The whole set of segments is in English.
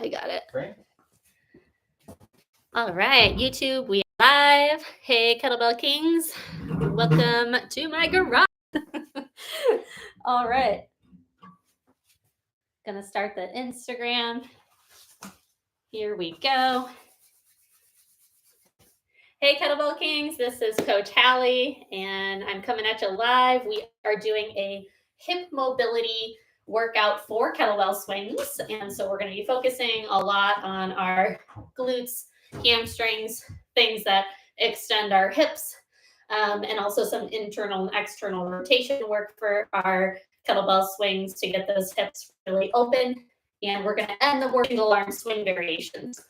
I got it. Great. All right, YouTube, we are live. Hey, Kettlebell Kings. Welcome to my garage. All right. Gonna start the Instagram. Here we go. Hey, Kettlebell Kings. This is Coach Hallie, and I'm coming at you live. We are doing a hip mobility workout for kettlebell swings, and so we're going to be focusing a lot on our glutes, hamstrings, things that extend our hips, and also some internal and external rotation work for our kettlebell swings to get those hips really open. And we're going to end the single arm swing variations.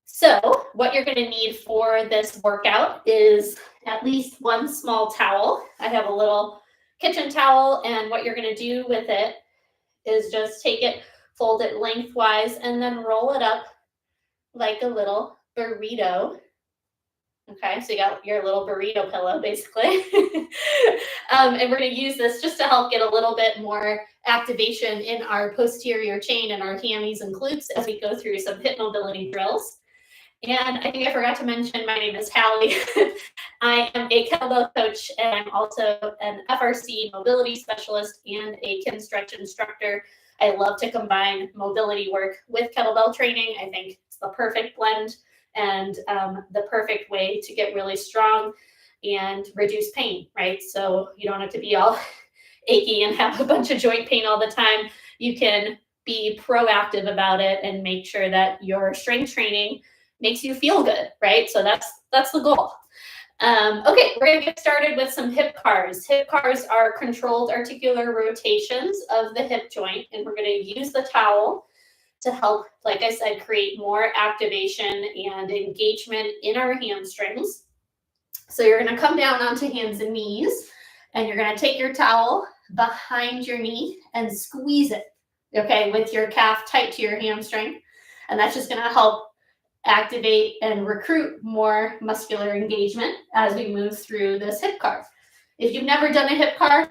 So what you're going to need for this workout is at least one small towel. I have a little kitchen towel, and what you're going to do with it is just take it, fold it lengthwise, and then roll it up like a little burrito. Okay, so you got your little burrito pillow, basically. And we're going to use this just to help get a little bit more activation in our posterior chain and our hammies and glutes as we go through some hip mobility drills. And I think I forgot to mention, my name is Hallie. I am a kettlebell coach, and I'm also an FRC mobility specialist and a kin stretch instructor. I love to combine mobility work with kettlebell training. I think it's the perfect blend and the perfect way to get really strong and reduce pain, right? So you don't have to be all achy and have a bunch of joint pain all the time. You can be proactive about it and make sure that your strength training makes you feel good, right? So that's the goal. Okay, we're gonna get started with some hip cars. Hip cars are controlled articular rotations of the hip joint, and we're gonna use the towel to help, like I said, create more activation and engagement in our hamstrings. So you're gonna come down onto hands and knees, and you're gonna take your towel behind your knee and squeeze it, okay, with your calf tight to your hamstring. And that's just gonna help activate and recruit more muscular engagement as we move through this hip car. If you've never done a hip car,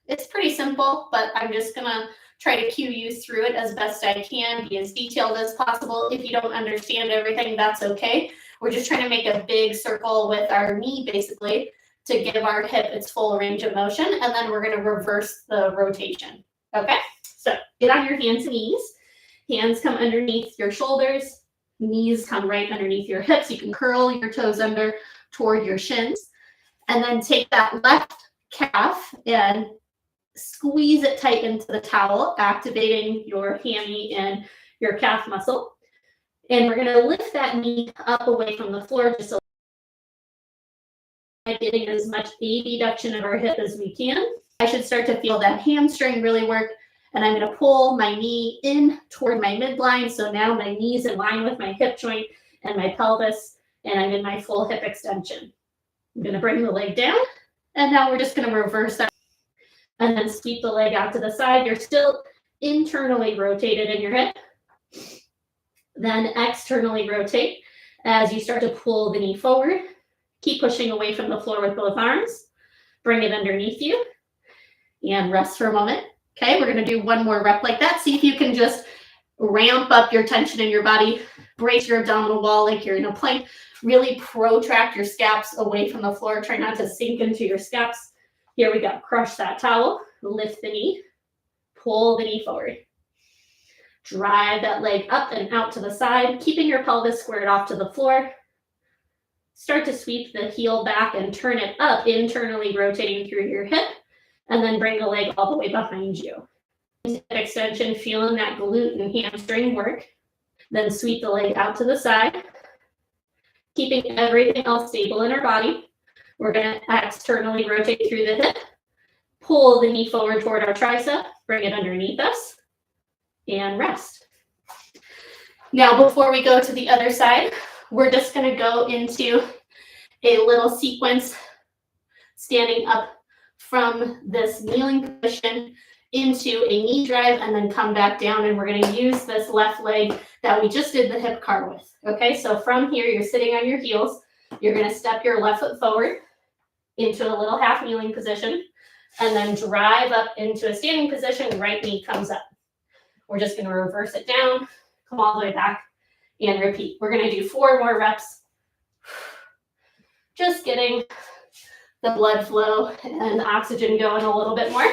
it's pretty simple, but I'm just gonna try to cue you through it as best I can, be as detailed as possible. If you don't understand everything, that's okay. We're just trying to make a big circle with our knee, basically, to give our hip its full range of motion, and then we're gonna reverse the rotation, okay? So get on your hands and knees. Hands come underneath your shoulders. Knees come right underneath your hips. You can curl your toes under toward your shins. And then take that left calf and squeeze it tight into the towel, activating your hammy and your calf muscle. And we're going to lift that knee up away from the floor, just getting as much abduction of our hip as we can. I should start to feel that hamstring really work. And I'm going to pull my knee in toward my midline. So now my knee's in line with my hip joint and my pelvis, and I'm in my full hip extension. I'm going to bring the leg down, and now we're just going to reverse that and then sweep the leg out to the side. You're still internally rotated in your hip. Then externally rotate as you start to pull the knee forward. Keep pushing away from the floor with both arms. Bring it underneath you and rest for a moment. Okay, we're going to do one more rep like that. See if you can just ramp up your tension in your body, brace your abdominal wall like you're in a plank, really protract your scaps away from the floor. Try not to sink into your scaps. Here we go. Crush that towel, lift the knee, pull the knee forward. Drive that leg up and out to the side, keeping your pelvis squared off to the floor. Start to sweep the heel back and turn it up, internally rotating through your hip. And then bring the leg all the way behind you. Hip extension, feeling that glute and hamstring work. Then sweep the leg out to the side, keeping everything else stable in our body. We're going to externally rotate through the hip, pull the knee forward toward our tricep, bring it underneath us, and rest. Now, before we go to the other side, we're just going to go into a little sequence standing up from this kneeling position into a knee drive and then come back down, and we're going to use this left leg that we just did the hip car with. Okay, so from here, you're sitting on your heels. You're going to step your left foot forward into a little half kneeling position and then drive up into a standing position. Right knee comes up. We're just going to reverse it down, Come all the way back and repeat. We're going to do 4 more reps. Just getting the blood flow and the oxygen going a little bit more.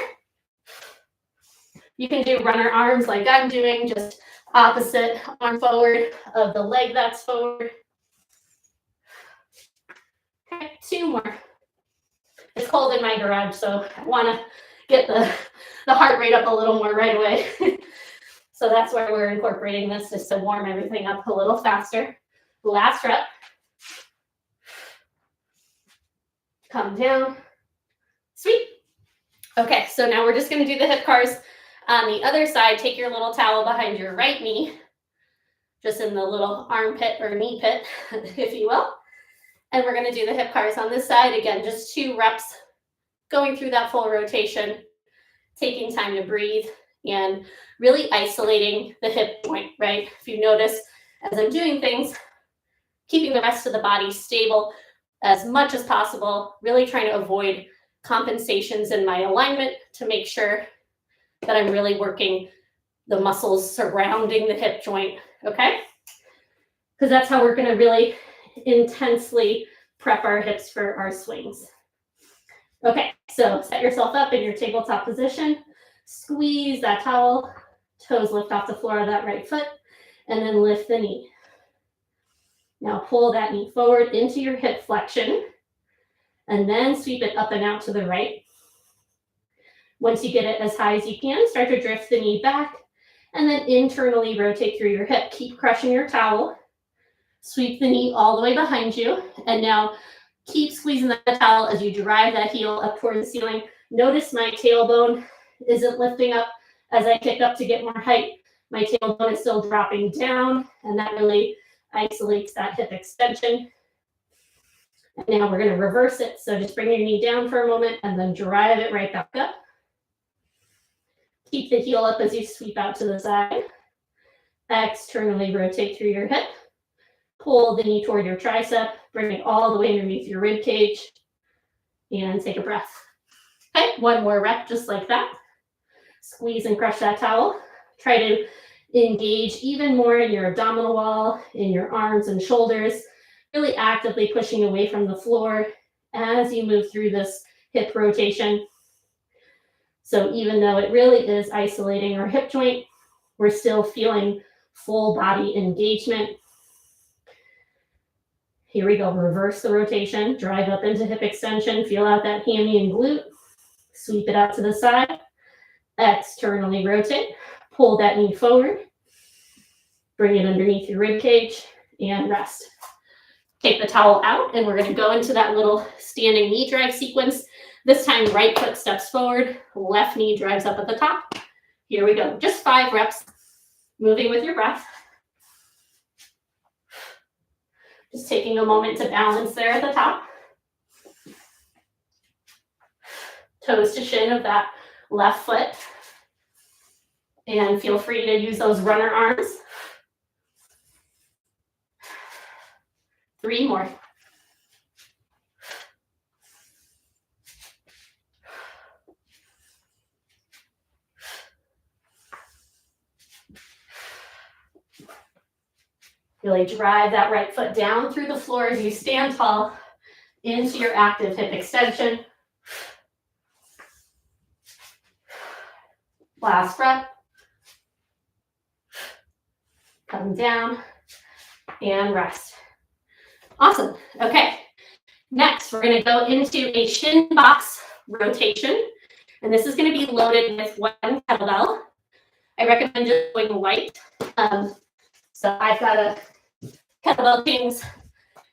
You can do runner arms like I'm doing, just opposite arm forward of the leg that's forward. Okay, 2 more. It's cold in my garage, so I want to get the heart rate up a little more right away. So that's why we're incorporating this, just to warm everything up a little faster. Last rep. Come down. Sweet. Okay, so now we're just going to do the hip cars. On the other side, take your little towel behind your right knee, just in the little armpit or knee pit, if you will. And we're going to do the hip cars on this side. Again, just 2 reps, going through that full rotation, taking time to breathe, and really isolating the hip joint, right? If you notice, as I'm doing things, keeping the rest of the body stable as much as possible, really trying to avoid compensations in my alignment to make sure that I'm really working the muscles surrounding the hip joint, okay? Because that's how we're going to really intensely prep our hips for our swings. Okay, so set yourself up in your tabletop position, squeeze that towel, toes lift off the floor of that right foot, and then lift the knee. Now pull that knee forward into your hip flexion, and then sweep it up and out to the right. Once you get it as high as you can, start to drift the knee back, and then internally rotate through your hip. Keep crushing your towel. Sweep the knee all the way behind you, and now keep squeezing the towel as you drive that heel up toward the ceiling. Notice my tailbone isn't lifting up as I kick up to get more height. My tailbone is still dropping down, and that really isolates that hip extension. And now we're going to reverse it. So just bring your knee down for a moment and then drive it right back up. Keep the heel up as you sweep out to the side. Externally rotate through your hip. Pull the knee toward your tricep. Bring it all the way underneath your rib cage. And take a breath. Okay, 1 more rep just like that. Squeeze and crush that towel. Try to engage even more in your abdominal wall, in your arms and shoulders. Really actively pushing away from the floor as you move through this hip rotation. So even though it really is isolating our hip joint, we're still feeling full body engagement. Here we go, reverse the rotation, drive up into hip extension, feel out that hammy and glute, sweep it out to the side, externally rotate, pull that knee forward, bring it underneath your rib cage, and rest. Take the towel out, and we're going to go into that little standing knee drive sequence. This time, right foot steps forward, left knee drives up at the top. Here we go. Just 5 reps, moving with your breath. Just taking a moment to balance there at the top. Toes to shin of that left foot. And feel free to use those runner arms. 3 more. Really drive that right foot down through the floor as you stand tall into your active hip extension. Last breath. Come down and rest. Awesome. Okay. Next, we're going to go into a shin box rotation. And this is going to be loaded with 1 kettlebell. I recommend just going light. So I've got a Kettlebell Kings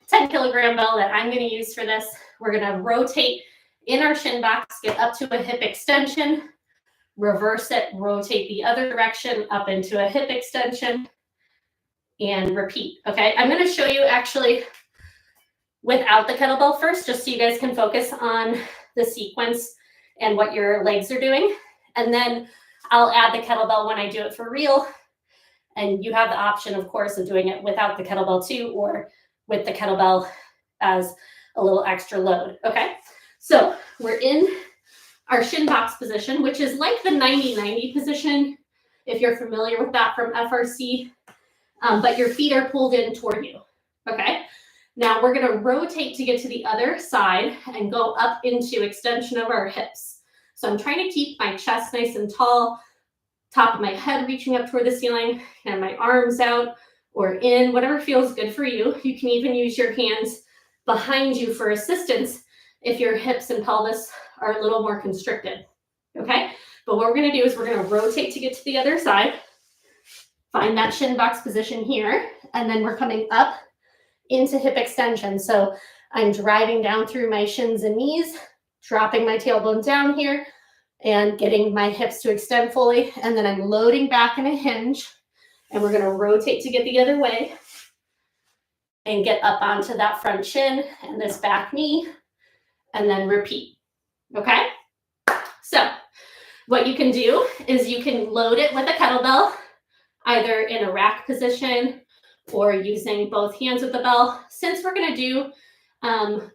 10 kilogram bell that I'm going to use for this. We're going to rotate in our shin box, get up to a hip extension, reverse it, rotate the other direction up into a hip extension, and repeat. Okay, I'm going to show you actually without the kettlebell first, just so you guys can focus on the sequence and what your legs are doing. And then I'll add the kettlebell when I do it for real. And you have the option, of course, of doing it without the kettlebell too, or with the kettlebell as a little extra load. Okay, so we're in our shin box position, which is like the 90-90 position, if you're familiar with that from FRC. but your feet are pulled in toward you, okay? Now we're gonna rotate to get to the other side and go up into extension of our hips. So I'm trying to keep my chest nice and tall, top of my head reaching up toward the ceiling, and my arms out or in, whatever feels good for you. You can even use your hands behind you for assistance if your hips and pelvis are a little more constricted, okay? But what we're gonna do is we're gonna rotate to get to the other side, find that shin box position here, and then we're coming up into hip extension. So I'm driving down through my shins and knees, dropping my tailbone down here, and getting my hips to extend fully, and then I'm loading back in a hinge, and we're gonna rotate to get the other way and get up onto that front shin and this back knee, and then repeat, okay? So what you can do is you can load it with a kettlebell, either in a rack position or using both hands with the bell. Since we're gonna do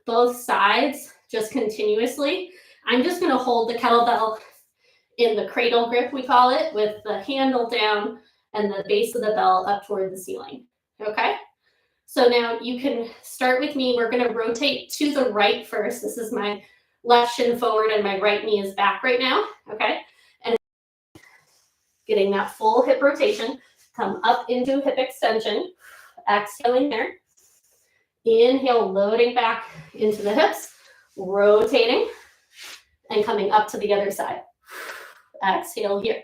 both sides just continuously, I'm just gonna hold the kettlebell in the cradle grip, we call it, with the handle down and the base of the bell up toward the ceiling, okay? So now you can start with me. We're gonna rotate to the right first. This is my left shin forward and my right knee is back right now, okay? And getting that full hip rotation, come up into hip extension, exhaling there. Inhale, loading back into the hips, rotating, and coming up to the other side. Exhale here.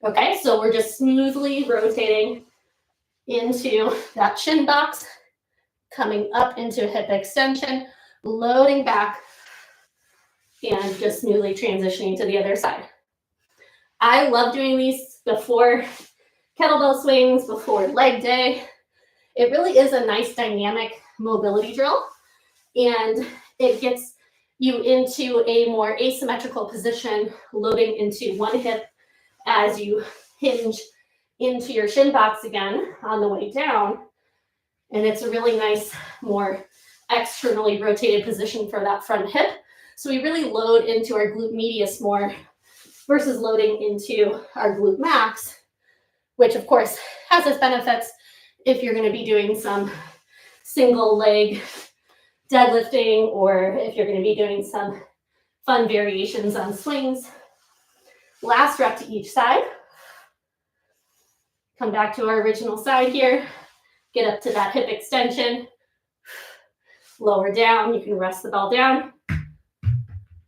Okay, so we're just smoothly rotating into that shin box, coming up into hip extension, loading back, and just smoothly transitioning to the other side. I love doing these before kettlebell swings, before leg day. It really is a nice dynamic mobility drill, and it gets you into a more asymmetrical position, loading into one hip as you hinge into your shin box again on the way down. And it's a really nice, more externally rotated position for that front hip. So we really load into our glute medius more versus loading into our glute max, which of course has its benefits if you're going to be doing some single leg deadlifting, or if you're going to be doing some fun variations on swings. Last rep to each side. Come back to our original side here. Get up to that hip extension. Lower down. You can rest the bell down.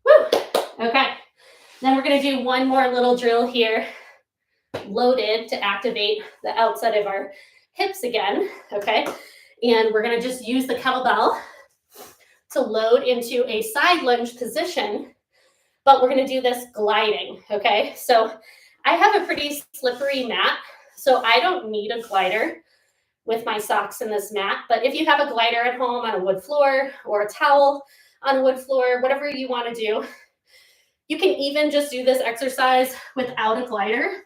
Woo! Okay. Then we're going to do one more little drill here, loaded to activate the outside of our hips again. Okay. And we're going to just use the kettlebell to load into a side lunge position, but we're going to do this gliding. Okay. So I have a pretty slippery mat, so I don't need a glider with my socks in this mat. But if you have a glider at home on a wood floor, or a towel on a wood floor, whatever you want to do, you can even just do this exercise without a glider.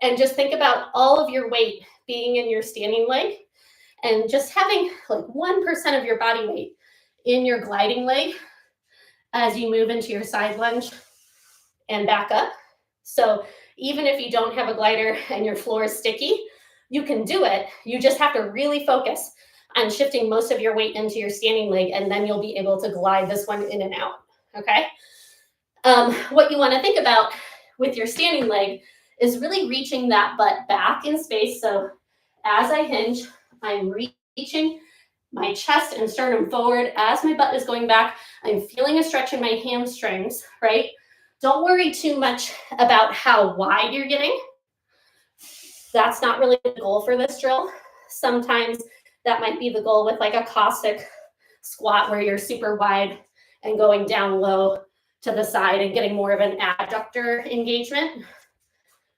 And just think about all of your weight being in your standing leg and just having like 1% of your body weight in your gliding leg as you move into your side lunge and back up. So even if you don't have a glider and your floor is sticky, you can do it. You just have to really focus on shifting most of your weight into your standing leg, and then you'll be able to glide this one in and out, okay? What you want to think about with your standing leg is really reaching that butt back in space. So as I hinge, I'm reaching my chest and sternum forward. As my butt is going back, I'm feeling a stretch in my hamstrings, right? Don't worry too much about how wide you're getting. That's not really the goal for this drill. Sometimes that might be the goal with like a Cossack squat, where you're super wide and going down low to the side and getting more of an adductor engagement.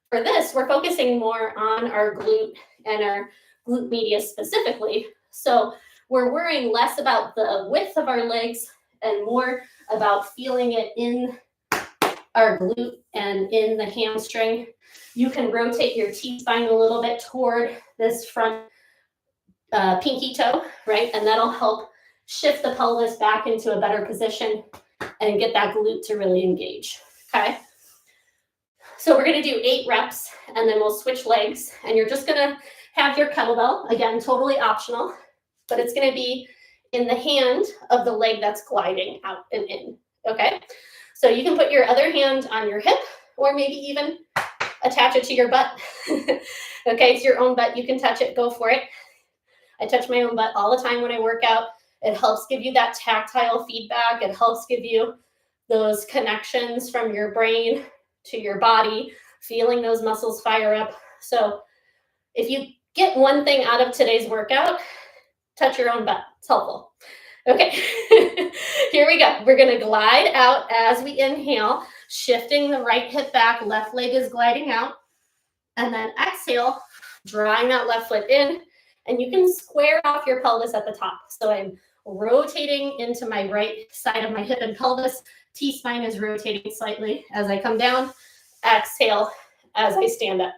For this, we're focusing more on our glute and our glute medius specifically. So we're worrying less about the width of our legs and more about feeling it in our glute and in the hamstring. You can rotate your T-spine a little bit toward this front pinky toe, right? And that'll help shift the pelvis back into a better position and get that glute to really engage, okay? So we're gonna do 8 reps, and then we'll switch legs, and you're just gonna have your kettlebell, again, totally optional, but it's going to be in the hand of the leg that's gliding out and in, okay? So you can put your other hand on your hip or maybe even attach it to your butt. Okay, it's your own butt. You can touch it. Go for it. I touch my own butt all the time when I work out. It helps give you that tactile feedback. It helps give you those connections from your brain to your body, feeling those muscles fire up. So if you get one thing out of today's workout, touch your own butt. It's helpful. Okay, here we go. We're going to glide out as we inhale, shifting the right hip back, left leg is gliding out. And then exhale, drawing that left foot in. And you can square off your pelvis at the top. So I'm rotating into my right side of my hip and pelvis. T-spine is rotating slightly as I come down. Exhale as I stand up.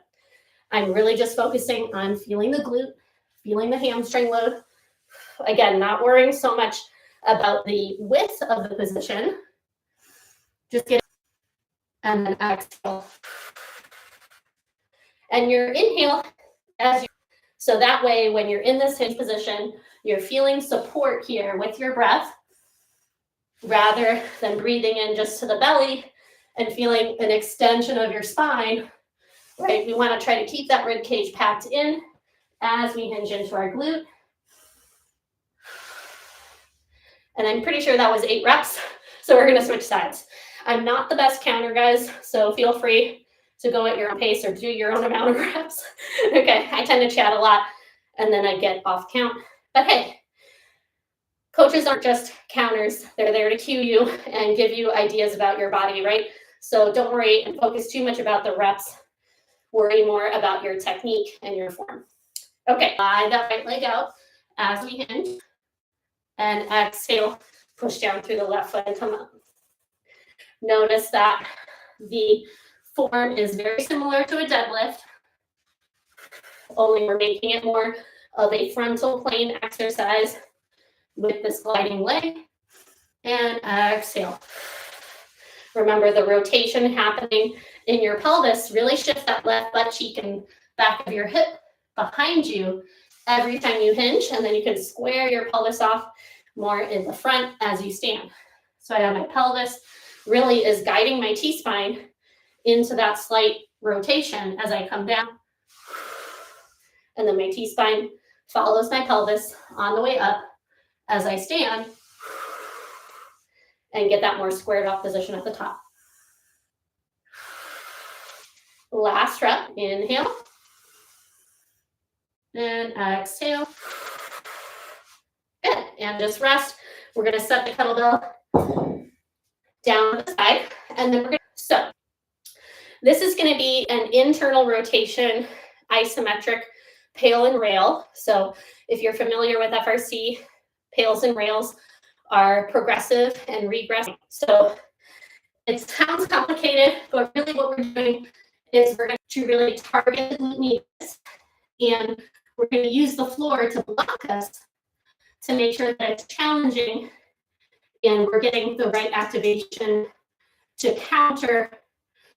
I'm really just focusing on feeling the glute, feeling the hamstring load. Again, not worrying so much about the width of the position. Just get and then exhale. And your inhale as you, so that way when you're in this hinge position, you're feeling support here with your breath rather than breathing in just to the belly and feeling an extension of your spine, right? We want to try to keep that rib cage packed in as we hinge into our glute. And I'm pretty sure that was 8 reps. So we're going to switch sides. I'm not the best counter, guys, so feel free to go at your own pace or do your own amount of reps. Okay, I tend to chat a lot and then I get off count. But hey, coaches aren't just counters. They're there to cue you and give you ideas about your body, right? So don't worry and focus too much about the reps. Worry more about your technique and your form. Okay, slide that right leg out as we hinge. And exhale, push down through the left foot and come up. Notice that the form is very similar to a deadlift, only we're making it more of a frontal plane exercise with this gliding leg. And exhale. Remember the rotation happening in your pelvis. Really shift that left butt cheek and back of your hip behind you every time you hinge, and then you can square your pelvis off more in the front as you stand. So I have my pelvis really is guiding my T-spine into that slight rotation as I come down. And then my T-spine follows my pelvis on the way up as I stand and get that more squared off position at the top. Last rep, inhale. And exhale. Good. And just rest. We're going to set the kettlebell down the side. And then we're going to, so this is going to be an internal rotation, isometric pail and rail. So if you're familiar with FRC, pails and rails are progressive and regressive. So it sounds complicated, but really what we're doing is we're going to really target the glute medius, and we're going to use the floor to block us to make sure that it's challenging and we're getting the right activation to counter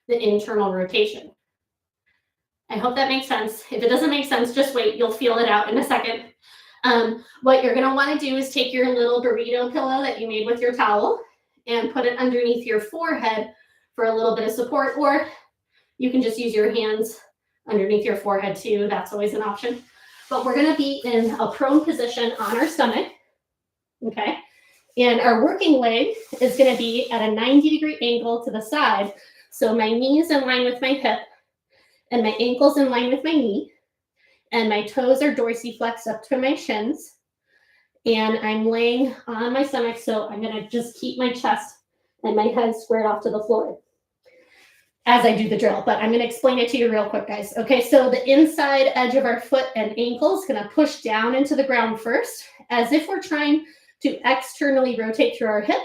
the internal rotation. I hope that makes sense. If it doesn't make sense, just wait. You'll feel it out in a second. What you're going to want to do is take your little burrito pillow that you made with your towel and put it underneath your forehead for a little bit of support, or you can just use your hands underneath your forehead too. That's always an option. But we're going to be in a prone position on our stomach, okay? And our working leg is going to be at a 90-degree angle to the side. So my knee is in line with my hip, and my ankle's in line with my knee, and my toes are dorsiflexed up to my shins, and I'm laying on my stomach, so I'm going to just keep my chest and my head squared off to the floor as I do the drill, but I'm going to explain it to you real quick, guys. Okay, so the inside edge of our foot and ankle is going to push down into the ground first, as if we're trying to externally rotate through our hip,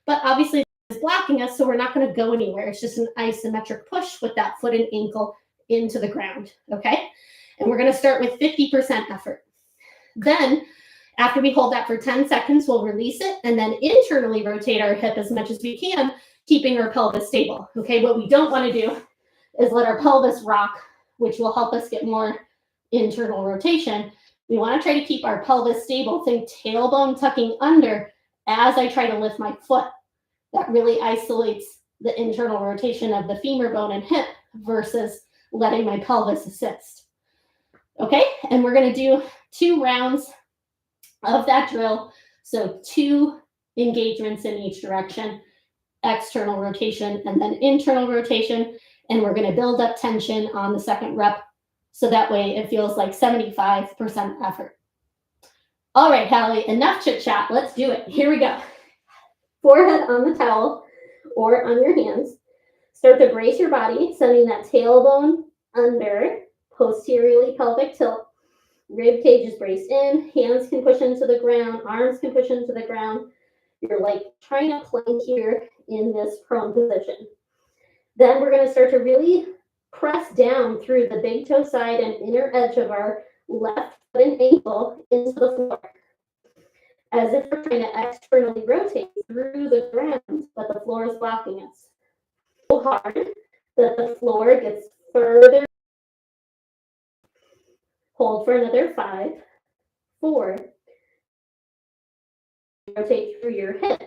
but obviously it's blocking us, so we're not going to go anywhere. It's just an isometric push with that foot and ankle into the ground, okay? And we're going to start with 50% effort. Then, after we hold that for 10 seconds, we'll release it and then internally rotate our hip as much as we can, keeping our pelvis stable, okay? What we don't want to do is let our pelvis rock, which will help us get more internal rotation. We want to try to keep our pelvis stable. Think tailbone tucking under as I try to lift my foot. That really isolates the internal rotation of the femur bone and hip versus letting my pelvis assist. Okay, and we're going to do 2 rounds of that drill. So 2 engagements in each direction, external rotation and then internal rotation. And we're going to build up tension on the second rep. So that way it feels like 75% effort. All right, Hallie, enough chit chat. Let's do it. Here we go. Forehead on the towel or on your hands. Start to brace your body, sending that tailbone under, posteriorly pelvic tilt. Rib cage is braced in, hands can push into the ground, arms can push into the ground. You're like trying to plank here in this prone position. Then we're going to start to really press down through the big toe side and inner edge of our left foot and ankle into the floor, as if we're trying to externally rotate through the ground, but the floor is blocking us so hard that the floor gets further. Hold for another 5, 4. Rotate through your hip,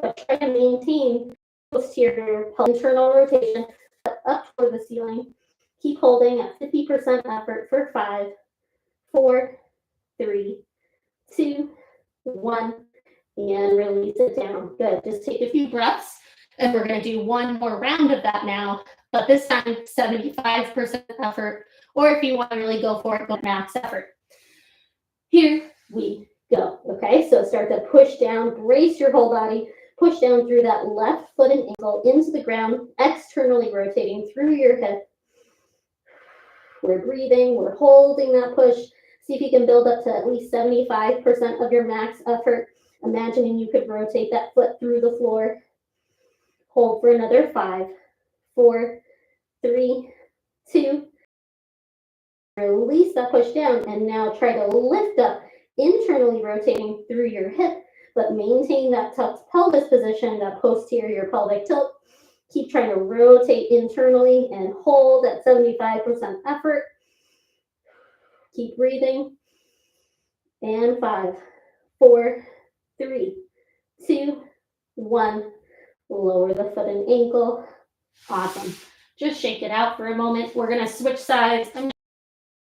but try to maintain posterior internal rotation up toward the ceiling. Keep holding at 50% effort for 5, 4, 3, 2, 1, and release it down. Good. Just take a few breaths, and we're going to do 1 more round of that now, but this time 75% effort, or if you want to really go for it, go max effort. Here we go. Okay, so start to push down, brace your whole body, push down through that left foot and ankle into the ground, externally rotating through your hip. We're breathing, we're holding that push. See if you can build up to at least 75% of your max effort. Imagining you could rotate that foot through the floor. Hold for another 5, 4, 3, 2. Release that push down, and now try to lift up, internally rotating through your hip, but maintain that tucked pelvis position, that posterior pelvic tilt. Keep trying to rotate internally and hold at 75% effort. Keep breathing. And 5, 4, 3, 2, 1. Lower the foot and ankle. Awesome. Just shake it out for a moment. We're going to switch sides.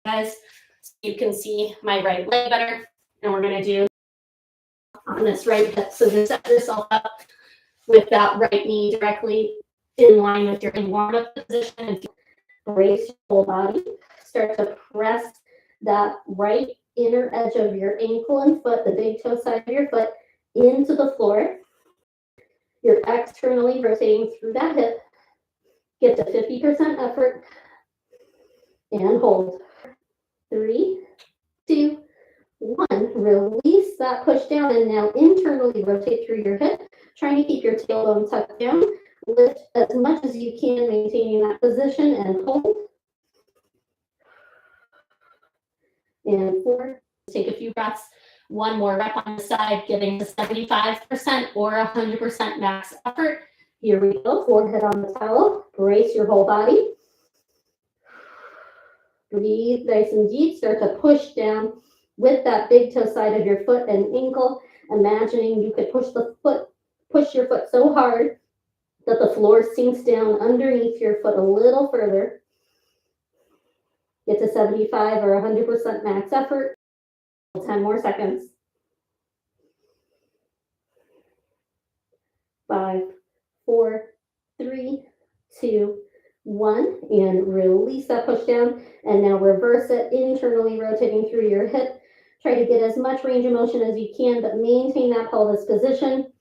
Guys, so you can see my right leg better. And we're going to do on this right hip. So just set yourself up with that right knee directly in line with your warm-up position and brace your whole body. Start to press that right inner edge of your ankle and foot, the big toe side of your foot, into the floor. You're externally rotating through that hip. Get to 50% effort and hold. 3, 2, 1. Release that push down and now internally rotate through your hip. Trying to keep your tailbone tucked down. Lift as much as you can, maintaining that position and hold. And 4. Take a few breaths. 1 more rep on the side, getting to 75% or 100% max effort. Here we go. Forehead on the towel. Brace your whole body. Breathe nice and deep. Start to push down with that big toe side of your foot and ankle. Imagining you could push your foot so hard that the floor sinks down underneath your foot a little further. Get to 75 or 100% max effort. 10 more seconds. 5, 4, 3, 2, 1. And release that push down. And now reverse it, internally rotating through your hip. Try to get as much range of motion as you can, but maintain that pelvis position.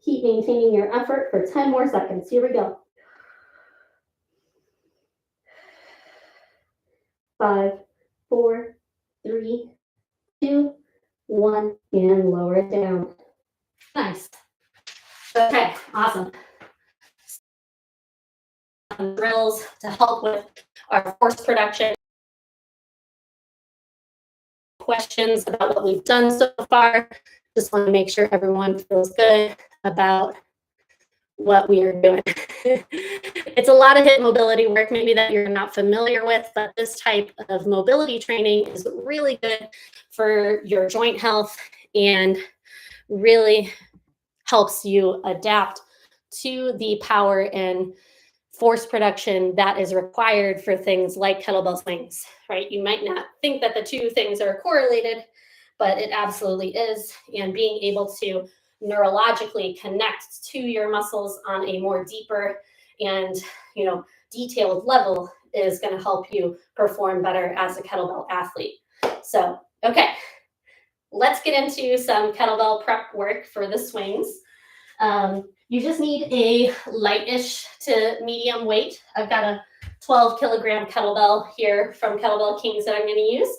Keep maintaining your effort for 10 more seconds. Here we go. 5, 4, 3, 2, 1, and lower it down. Nice. Okay, awesome. Some drills to help with our force production. Questions about what we've done so far. Just want to make sure everyone feels good about what we are doing. It's a lot of hip mobility work, maybe that you're not familiar with, but this type of mobility training is really good for your joint health and really helps you adapt to the power and force production that is required for things like kettlebell swings, right? You might not think that the two things are correlated, but it absolutely is. And being able to neurologically connect to your muscles on a more deeper and, detailed level is going to help you perform better as a kettlebell athlete. So, okay, let's get into some kettlebell prep work for the swings. You just need a lightish to medium weight. I've got a 12 kilogram kettlebell here from Kettlebell Kings that I'm going to use.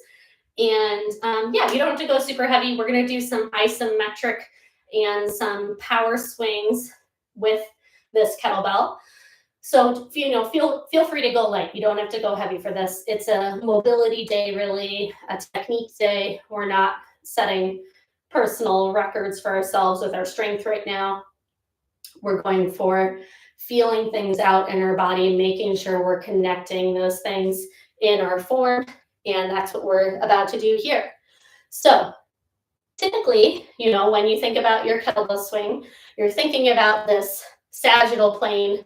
And yeah, you don't have to go super heavy. We're going to do some isometric and some power swings with this kettlebell. So, feel free to go light. You don't have to go heavy for this. It's a mobility day, really, a technique day. We're not setting personal records for ourselves with our strength right now. We're going for feeling things out in our body, making sure we're connecting those things in our form. And that's what we're about to do here. So typically, when you think about your kettlebell swing, you're thinking about this sagittal plane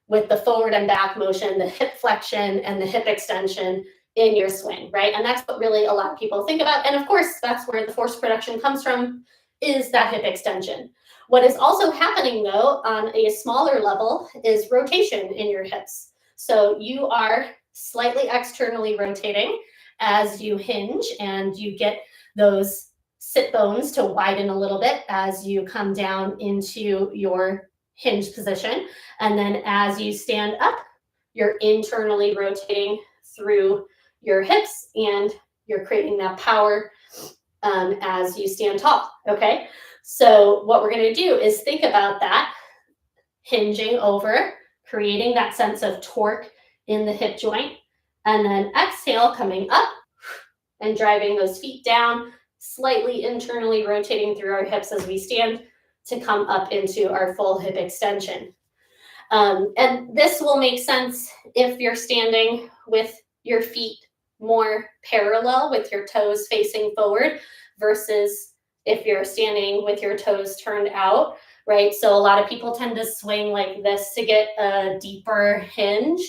with the forward and back motion, the hip flexion and the hip extension in your swing, right? And that's what really a lot of people think about. And of course, that's where the force production comes from, is that hip extension. What is also happening, though, on a smaller level is rotation in your hips. So you are slightly externally rotating as you hinge, and you get those sit bones to widen a little bit as you come down into your hinge position. And then as you stand up, you're internally rotating through your hips, and you're creating that power as you stand tall, okay? So what we're going to do is think about that, hinging over, creating that sense of torque in the hip joint, and then exhale, coming up and driving those feet down, slightly internally rotating through our hips as we stand to come up into our full hip extension. And this will make sense if you're standing with your feet more parallel with your toes facing forward versus if you're standing with your toes turned out, right? So a lot of people tend to swing like this to get a deeper hinge.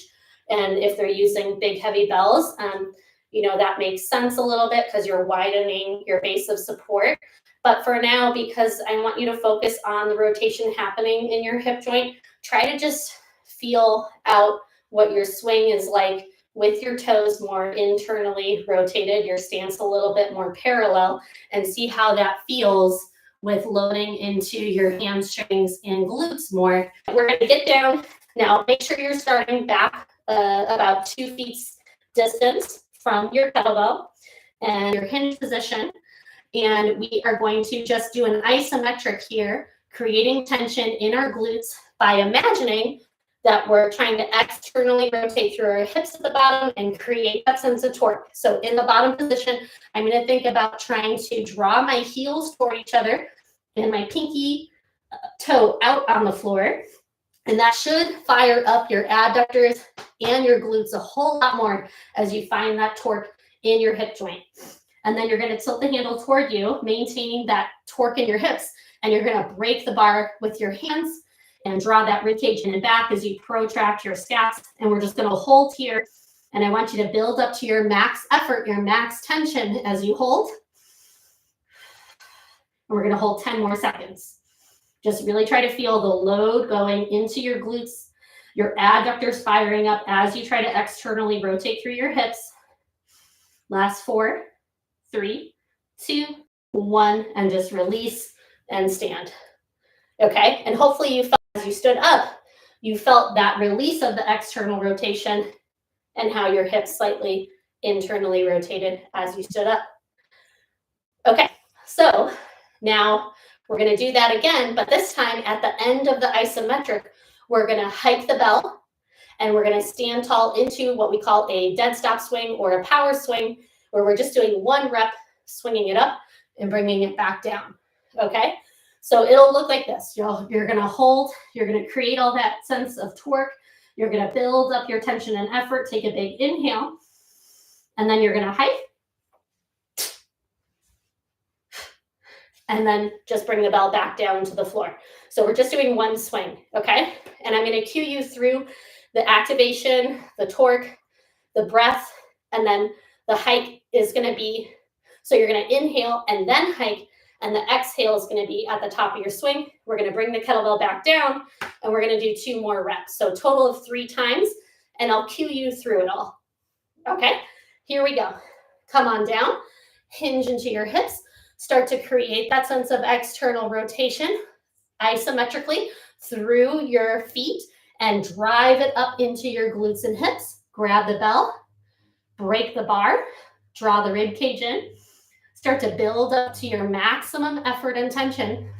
And if they're using big, heavy bells, that makes sense a little bit because you're widening your base of support. But for now, because I want you to focus on the rotation happening in your hip joint, try to just feel out what your swing is like with your toes more internally rotated, your stance a little bit more parallel, and see how that feels with loading into your hamstrings and glutes more. We're going to get down. Now, make sure you're starting back about 2 feet distance from your kettlebell and your hinge position. And we are going to just do an isometric here, creating tension in our glutes by imagining that we're trying to externally rotate through our hips at the bottom and create that sense of torque. So in the bottom position, I'm going to think about trying to draw my heels toward each other and my pinky toe out on the floor. And that should fire up your adductors and your glutes a whole lot more as you find that torque in your hip joint. And then you're going to tilt the handle toward you, maintaining that torque in your hips. And you're going to break the bar with your hands and draw that ribcage in and back as you protract your scaps. And we're just going to hold here. And I want you to build up to your max effort, your max tension as you hold. And we're going to hold 10 more seconds. Just really try to feel the load going into your glutes, your adductors firing up as you try to externally rotate through your hips. Last 4, 3, 2, 1, and just release and stand. Okay, and hopefully you felt as you stood up, you felt that release of the external rotation and how your hips slightly internally rotated as you stood up. Okay, so now we're going to do that again, but this time at the end of the isometric, we're going to hike the bell and we're going to stand tall into what we call a dead stop swing or a power swing, where we're just doing 1 rep, swinging it up and bringing it back down. Okay, So it'll look like this. You're going to hold, you're going to create all that sense of torque. You're going to build up your tension and effort. Take a big inhale. And then you're going to hike. And then just bring the bell back down to the floor. So we're just doing one swing, okay? And I'm going to cue you through the activation, the torque, the breath, and then the hike is going to be, so you're going to inhale and then hike, and the exhale is going to be at the top of your swing. We're going to bring the kettlebell back down, and we're going to do 2 more reps. So total of 3 times, and I'll cue you through it all. Okay, here we go. Come on down, hinge into your hips, start to create that sense of external rotation isometrically through your feet and drive it up into your glutes and hips. Grab the bell, break the bar, draw the rib cage in, start to build up to your maximum effort and tension.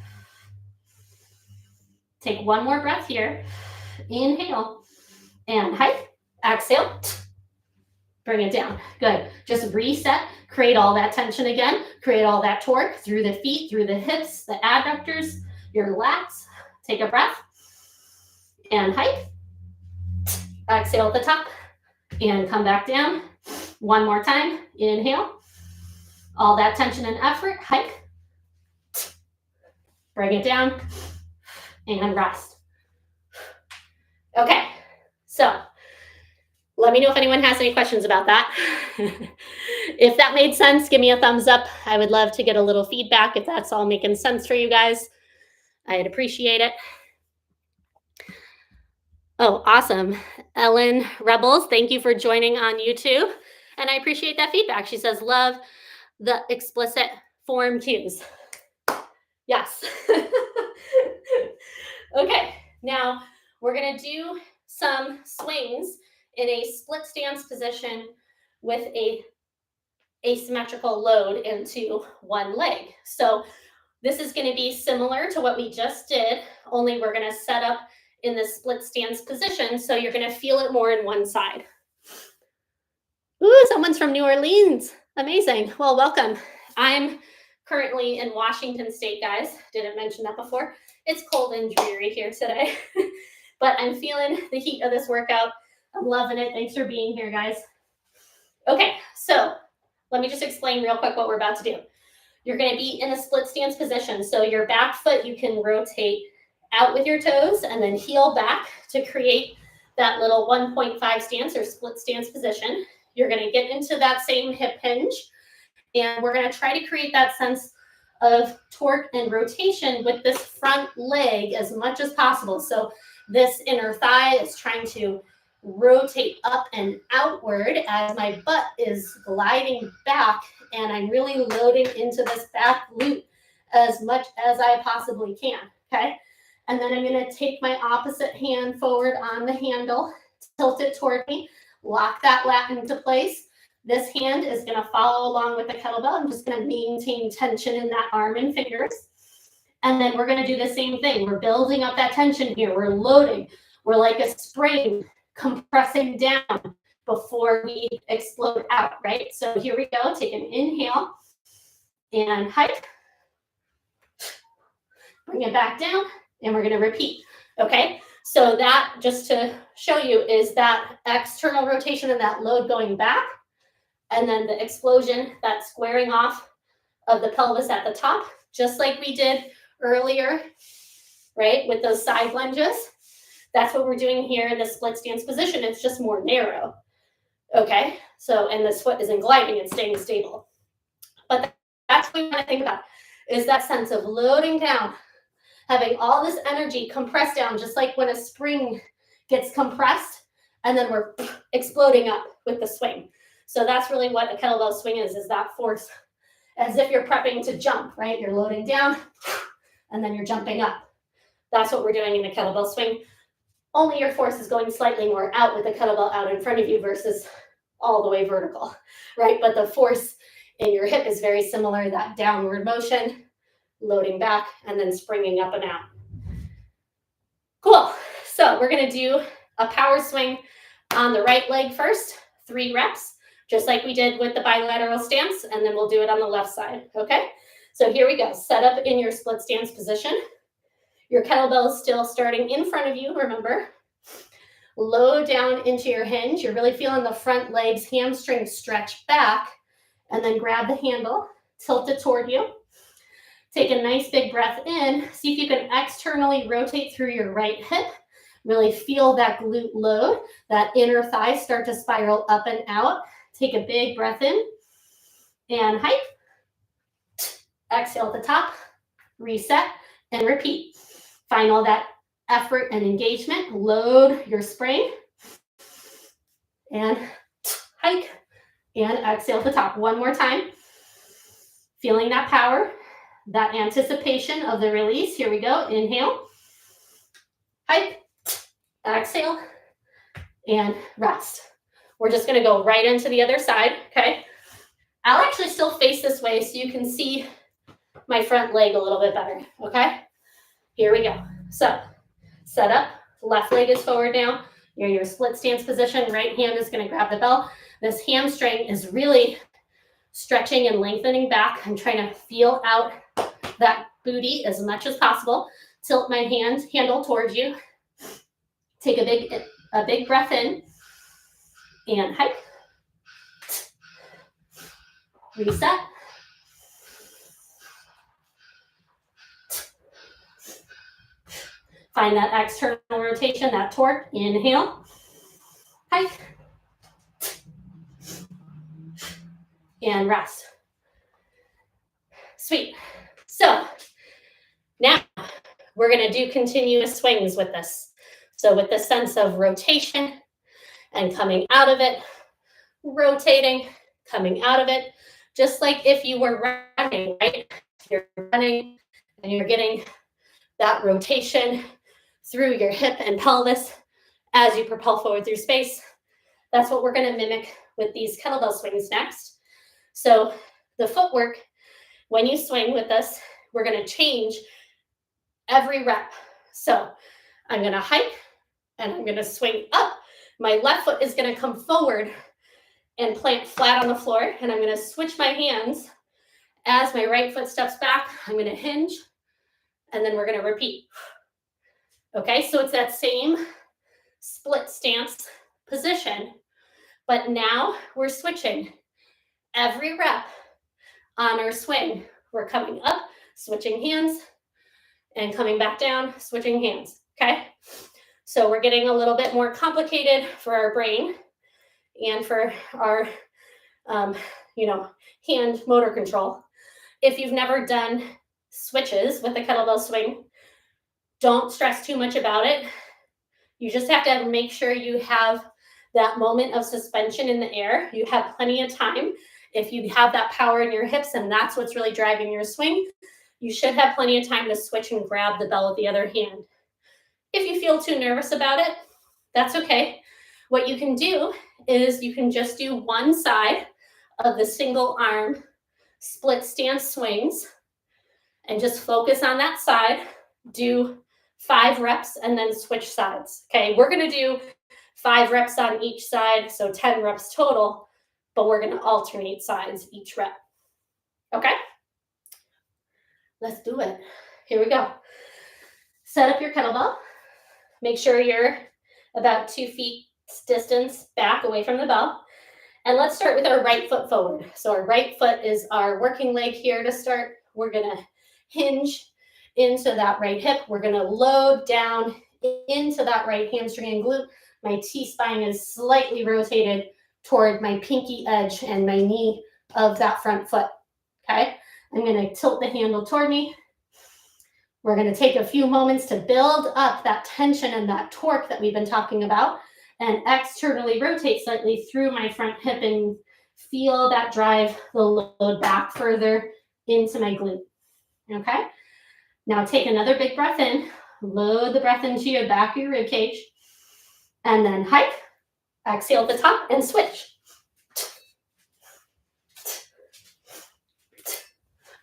Take 1 more breath here. Inhale and hike. Exhale. Bring it down. Good. Just reset. Create all that tension again. Create all that torque through the feet, through the hips, the adductors, your lats. Take a breath and hike. Exhale at the top and come back down. 1 more time. Inhale. All that tension and effort. Hike. Bring it down and rest. Okay. So let me know if anyone has any questions about that. If that made sense, give me a thumbs up. I would love to get a little feedback if that's all making sense for you guys. I'd appreciate it. Oh, awesome. Ellen Rebels, thank you for joining on YouTube. And I appreciate that feedback. She says, love the explicit form cues. Yes. Okay, now we're going to do some swings in a split stance position with a asymmetrical load into one leg. So this is going to be similar to what we just did, only we're going to set up in the split stance position, so you're going to feel it more in one side. Ooh, someone's from New Orleans. Amazing. Well, welcome. I'm currently in Washington State, guys. Didn't mention that before. It's cold and dreary here today, but I'm feeling the heat of this workout. I'm loving it. Thanks for being here, guys. Okay, so let me just explain real quick what we're about to do. You're going to be in a split stance position. So your back foot, you can rotate out with your toes and then heel back to create that little 1.5 stance or split stance position. You're going to get into that same hip hinge, and we're going to try to create that sense of torque and rotation with this front leg as much as possible. So this inner thigh is trying to rotate up and outward as my butt is gliding back, and I'm really loading into this back glute as much as I possibly can, okay? And then I'm going to take my opposite hand forward on the handle, tilt it toward me, lock that lat into place. This hand is going to follow along with the kettlebell. I'm just going to maintain tension in that arm and fingers. And then we're going to do the same thing. We're building up that tension here. We're loading. We're like a spring compressing down before we explode out, right? So here we go. Take an inhale and hike. Bring it back down, and we're going to repeat, okay? So that, just to show you, is that external rotation and that load going back, and then the explosion, that squaring off of the pelvis at the top, just like we did earlier, right, with those side lunges. That's what we're doing here in the split stance position. It's just more narrow, okay? So, and this foot isn't gliding, it's staying stable. But that's what we want to think about, is that sense of loading down, having all this energy compressed down, just like when a spring gets compressed, and then we're exploding up with the swing. So that's really what a kettlebell swing is that force, as if you're prepping to jump, right? You're loading down, and then you're jumping up. That's what we're doing in the kettlebell swing. Only your force is going slightly more out with the kettlebell out in front of you versus all the way vertical, right? But the force in your hip is very similar, that downward motion, loading back, and then springing up and out. Cool. So we're going to do a power swing on the right leg first, 3 reps, just like we did with the bilateral stance, and then we'll do it on the left side, okay? So here we go. Set up in your split stance position. Your kettlebell is still starting in front of you, remember. Low down into your hinge. You're really feeling the front legs, hamstrings stretch back, and then grab the handle, tilt it toward you. Take a nice big breath in. See if you can externally rotate through your right hip. Really feel that glute load, that inner thigh start to spiral up and out. Take a big breath in and hike. Exhale at the top, reset, and repeat. Find all that effort and engagement. Load your spring. And hike. And exhale at the top. One more time. Feeling that power, that anticipation of the release. Here we go. Inhale. Hike. Exhale. And rest. We're just going to go right into the other side, okay? I'll actually still face this way so you can see my front leg a little bit better, okay? Here we go. So, set up. Left leg is forward now. You're in your split stance position. Right hand is going to grab the bell. This hamstring is really stretching and lengthening back. I'm trying to feel out that booty as much as possible. Tilt my handle towards you. Take a big breath in and hike. Reset. Find that external rotation, that torque. Inhale. Hike. And rest. Sweet. So now we're going to do continuous swings with this. So with the sense of rotation and coming out of it, rotating, coming out of it, just like if you were running, right? You're running and you're getting that rotation through your hip and pelvis as you propel forward through space. That's what we're going to mimic with these kettlebell swings next. So the footwork, when you swing with us, we're going to change every rep. So I'm going to hike and I'm going to swing up. My left foot is going to come forward and plant flat on the floor. And I'm going to switch my hands as my right foot steps back. I'm going to hinge and then we're going to repeat. Okay, so it's that same split stance position, but now we're switching. Every rep on our swing, we're coming up, switching hands, and coming back down, switching hands, okay? So we're getting a little bit more complicated for our brain and for our, hand motor control. If you've never done switches with a kettlebell swing, don't stress too much about it. You just have to make sure you have that moment of suspension in the air. You have plenty of time. If you have that power in your hips and that's what's really driving your swing, you should have plenty of time to switch and grab the bell with the other hand. If you feel too nervous about it, that's okay. What you can do is you can just do one side of the single arm split stance swings and just focus on that side. Do 5 reps and then switch sides. Okay, we're going to do 5 reps on each side, so 10 reps total, but we're going to alternate sides each rep. Okay? Let's do it. Here we go. Set up your kettlebell. Make sure you're about 2 feet distance back away from the bell. And let's start with our right foot forward. So our right foot is our working leg here to start. We're going to hinge into that right hip. We're going to load down into that right hamstring and glute. My T-spine is slightly rotated toward my pinky edge and my knee of that front foot. Okay? I'm going to tilt the handle toward me. We're going to take a few moments to build up that tension and that torque that we've been talking about and externally rotate slightly through my front hip and feel that drive the load back further into my glute. Okay? Now take another big breath in. Load the breath into your back of your rib cage. And then hike. Exhale at the top and switch.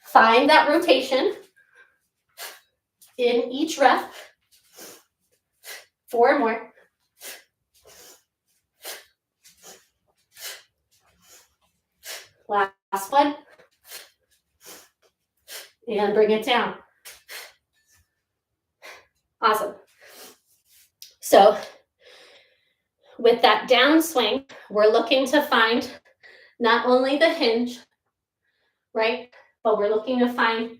Find that rotation in each rep. 4 more. Last one. and bring it down. Awesome. So with that down swing, we're looking to find not only the hinge, right? But we're looking to find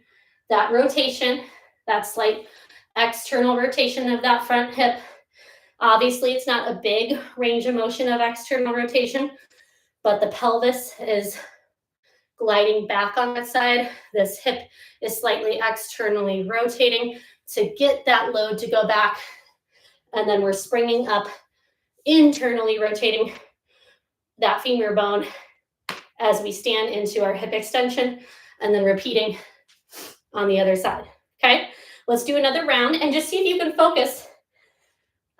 that rotation, that slight external rotation of that front hip. Obviously, it's not a big range of motion of external rotation, but the pelvis is gliding back on that side. This hip is slightly externally rotating to get that load to go back. And then we're springing up, internally rotating that femur bone as we stand into our hip extension, and then repeating on the other side. Okay, let's do another round and just see if you can focus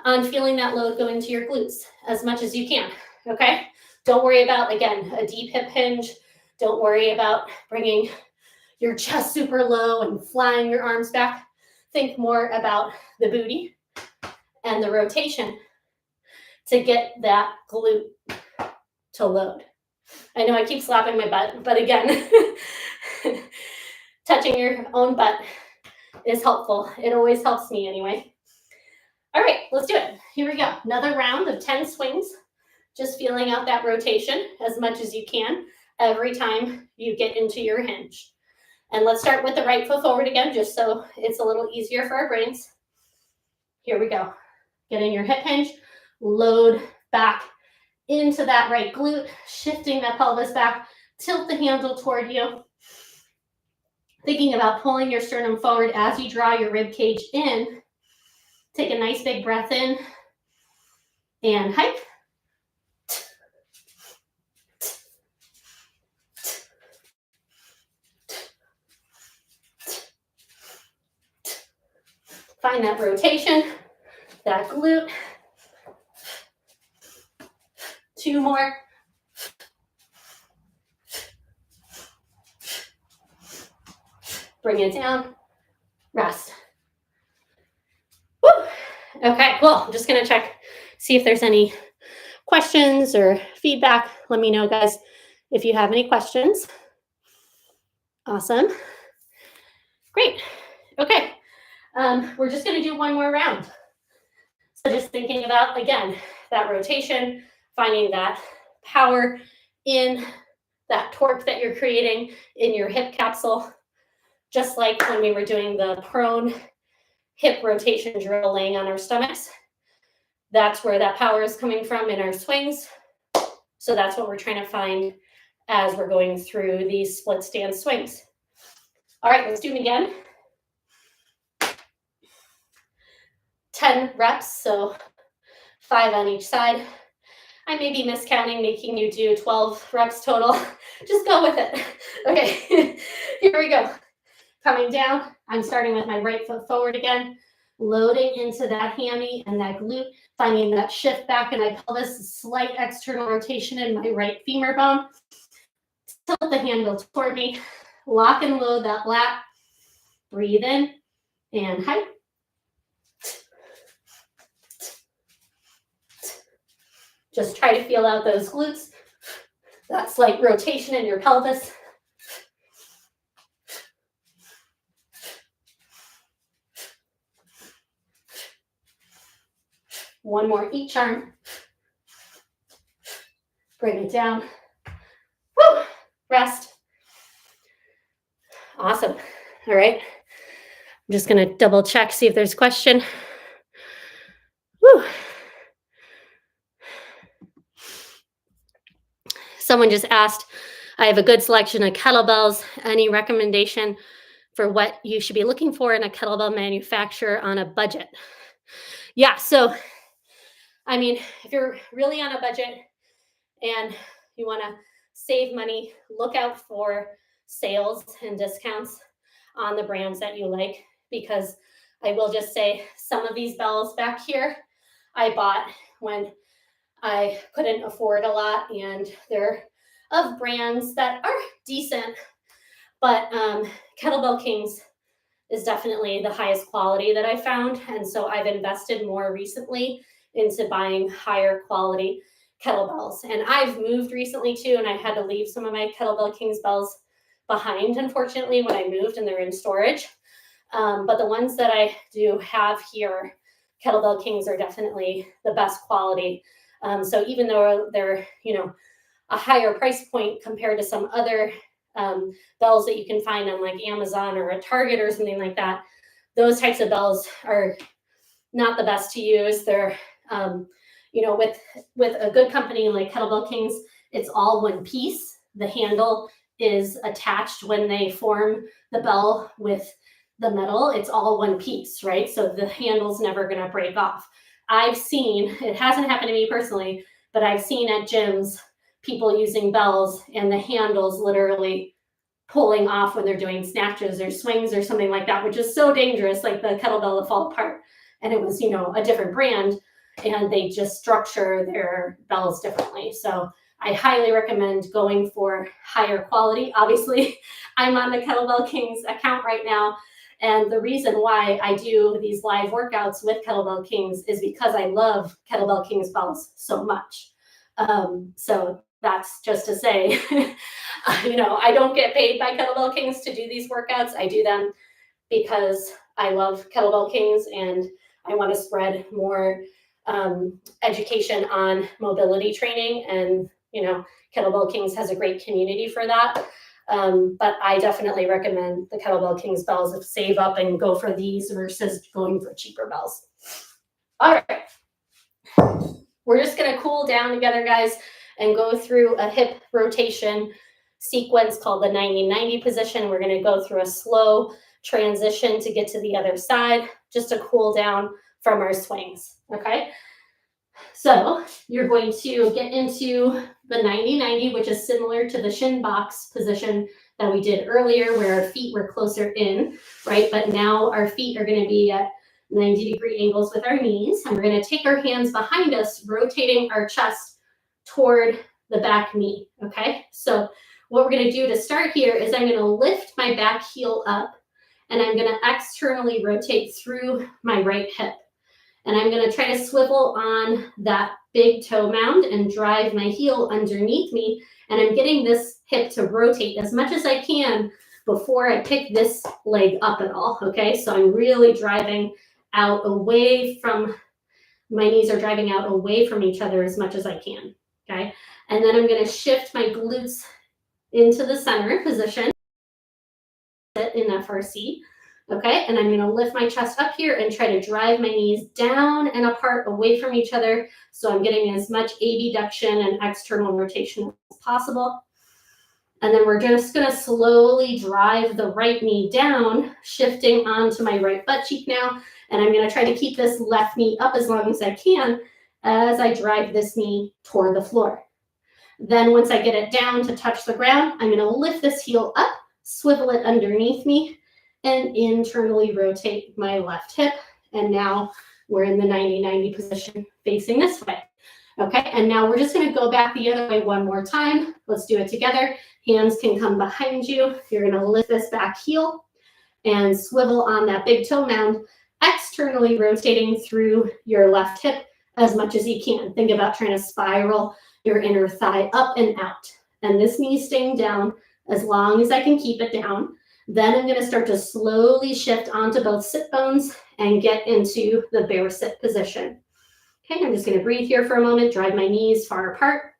on feeling that load go into your glutes as much as you can. Okay, don't worry about, again, a deep hip hinge. Don't worry about bringing your chest super low and flying your arms back. Think more about the booty and the rotation to get that glute to load. I know I keep slapping my butt, but again, touching your own butt is helpful. It always helps me anyway. All right, let's do it. Here we go. Another round of 10 swings. Just feeling out that rotation as much as you can every time you get into your hinge. And let's start with the right foot forward again, just so it's a little easier for our brains. Here we go. Get in your hip hinge, load back into that right glute, shifting that pelvis back, tilt the handle toward you. Thinking about pulling your sternum forward as you draw your rib cage in. Take a nice big breath in and hike. Find that rotation, that glute. 2 more. Bring it down. Rest. Woo. Okay, cool. I'm just going to check, see if there's any questions or feedback. Let me know, guys, if you have any questions. Awesome. Great. Okay. We're just going to do one more round. So just thinking about, again, that rotation, finding that power in that torque that you're creating in your hip capsule, just like when we were doing the prone hip rotation drill laying on our stomachs. That's where that power is coming from in our swings. So that's what we're trying to find as we're going through these split stance swings. All right, let's do them again. 10 reps, so 5 on each side. I may be miscounting, making you do 12 reps total. Just go with it. Okay, here we go. Coming down, I'm starting with my right foot forward again, loading into that hammy and that glute, finding that shift back in my pelvis, slight external rotation in my right femur bone. Tilt the handle toward me, lock and load that lat. Breathe in and hike. Just try to feel out those glutes, that slight rotation in your pelvis. One more each arm. Bring it down. Woo! Rest. Awesome. All right. I'm just going to double check, see if there's a question. Woo! Someone just asked, I have a good selection of kettlebells. Any recommendation for what you should be looking for in a kettlebell manufacturer on a budget? Yeah, so, I mean, if you're really on a budget and you want to save money, look out for sales and discounts on the brands that you like, because I will just say some of these bells back here I bought when I couldn't afford a lot, and they're of brands that are decent, but Kettlebell Kings is definitely the highest quality that I found, and so I've invested more recently into buying higher quality kettlebells. And I've moved recently too, and I had to leave some of my Kettlebell Kings bells behind, unfortunately, when I moved, and they're in storage. But the ones that I do have here, Kettlebell Kings, are definitely the best quality. So even though they're, a higher price point compared to some other bells that you can find on like Amazon or a Target or something like that, those types of bells are not the best to use. They're, with a good company like Kettlebell Kings, it's all one piece. The handle is attached when they form the bell with the metal. It's all one piece, right? So the handle's never going to break off. I've seen, it hasn't happened to me personally, but I've seen at gyms people using bells and the handles literally pulling off when they're doing snatches or swings or something like that, which is so dangerous. Like the kettlebell will fall apart, and it was, a different brand, and they just structure their bells differently. So I highly recommend going for higher quality. Obviously, I'm on the Kettlebell Kings account right now. And the reason why I do these live workouts with Kettlebell Kings is because I love Kettlebell Kings bells so much. So that's just to say, I don't get paid by Kettlebell Kings to do these workouts. I do them because I love Kettlebell Kings, and I want to spread more education on mobility training. And, Kettlebell Kings has a great community for that. But I definitely recommend the Kettlebell Kings bells if save up and go for these versus going for cheaper bells. All right. We're just going to cool down together, guys, and go through a hip rotation sequence called the 90-90 position. We're going to go through a slow transition to get to the other side, just to cool down from our swings, okay? So you're going to get into the 90-90, which is similar to the shin box position that we did earlier, where our feet were closer in, right? But now our feet are going to be at 90-degree angles with our knees, and we're going to take our hands behind us, rotating our chest toward the back knee, okay? So what we're going to do to start here is I'm going to lift my back heel up, and I'm going to externally rotate through my right hip. And I'm going to try to swivel on that big toe mound and drive my heel underneath me. And I'm getting this hip to rotate as much as I can before I pick this leg up at all, okay? So I'm really driving out away from, my knees are driving out away from each other as much as I can, okay? And then I'm going to shift my glutes into the center position in FRC. Okay, and I'm going to lift my chest up here and try to drive my knees down and apart away from each other, so I'm getting as much abduction and external rotation as possible. And then we're just going to slowly drive the right knee down, shifting onto my right butt cheek now. And I'm going to try to keep this left knee up as long as I can as I drive this knee toward the floor. Then once I get it down to touch the ground, I'm going to lift this heel up, swivel it underneath me, and internally rotate my left hip. And now we're in the 90-90 position facing this way. Okay, and now we're just going to go back the other way one more time. Let's do it together. Hands can come behind you. You're going to lift this back heel and swivel on that big toe mound, externally rotating through your left hip as much as you can. Think about trying to spiral your inner thigh up and out. And this knee staying down as long as I can keep it down. Then I'm going to start to slowly shift onto both sit bones and get into the bear sit position. Okay, I'm just going to breathe here for a moment, drive my knees far apart,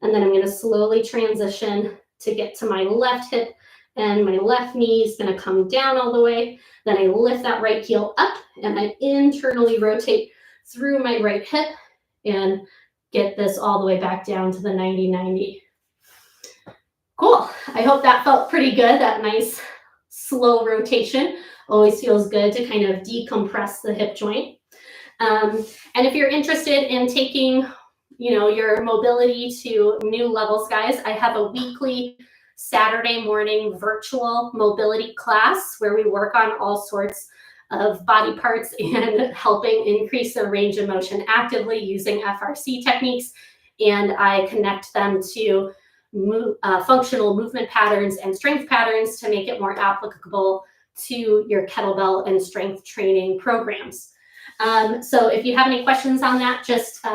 and then I'm going to slowly transition to get to my left hip, and my left knee is going to come down all the way. Then I lift that right heel up, and I internally rotate through my right hip and get this all the way back down to the 90-90. Cool. I hope that felt pretty good, that nice slow rotation. Always feels good to kind of decompress the hip joint. And if you're interested in taking, your mobility to new levels, guys, I have a weekly Saturday morning virtual mobility class where we work on all sorts of body parts and helping increase their range of motion actively using FRC techniques. And I connect them to functional movement patterns and strength patterns to make it more applicable to your kettlebell and strength training programs. So if you have any questions on that, just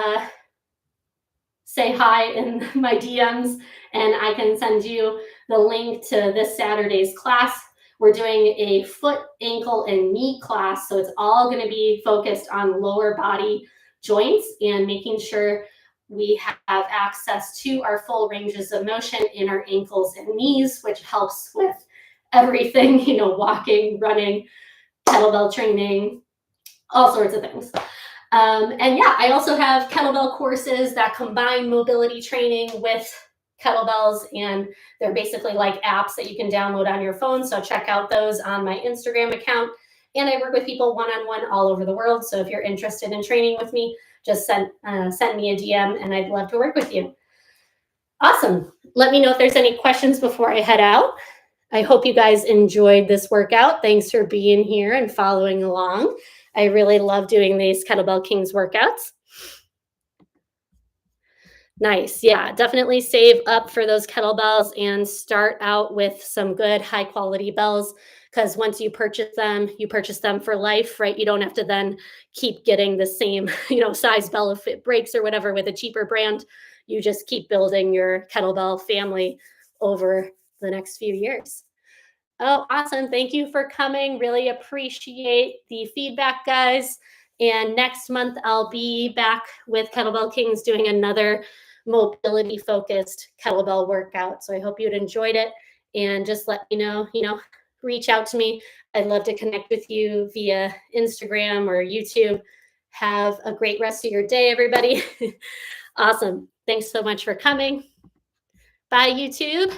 say hi in my DMs and I can send you the link to this Saturday's class. We're doing a foot, ankle, and knee class. So it's all going to be focused on lower body joints and making sure we have access to our full ranges of motion in our ankles and knees, which helps with everything, walking, running, kettlebell training, all sorts of things. And yeah, I also have kettlebell courses that combine mobility training with kettlebells, and they're basically like apps that you can download on your phone. So check out those on my Instagram account. And I work with people one-on-one all over the world. So if you're interested in training with me, just send me a DM and I'd love to work with you. Awesome. Let me know if there's any questions before I head out. I hope you guys enjoyed this workout. Thanks for being here and following along. I really love doing these Kettlebell Kings workouts. Nice. Yeah, definitely save up for those kettlebells and start out with some good high quality bells, because once you purchase them for life, right? You don't have to then keep getting the same, size bell if it breaks or whatever with a cheaper brand. You just keep building your kettlebell family over the next few years. Oh, awesome. Thank you for coming. Really appreciate the feedback, guys. And next month, I'll be back with Kettlebell Kings doing another mobility focused kettlebell workout. So I hope you'd enjoyed it, and just let me know, reach out to me. I'd love to connect with you via Instagram or YouTube. Have a great rest of your day, everybody. Awesome. Thanks so much for coming. Bye, YouTube.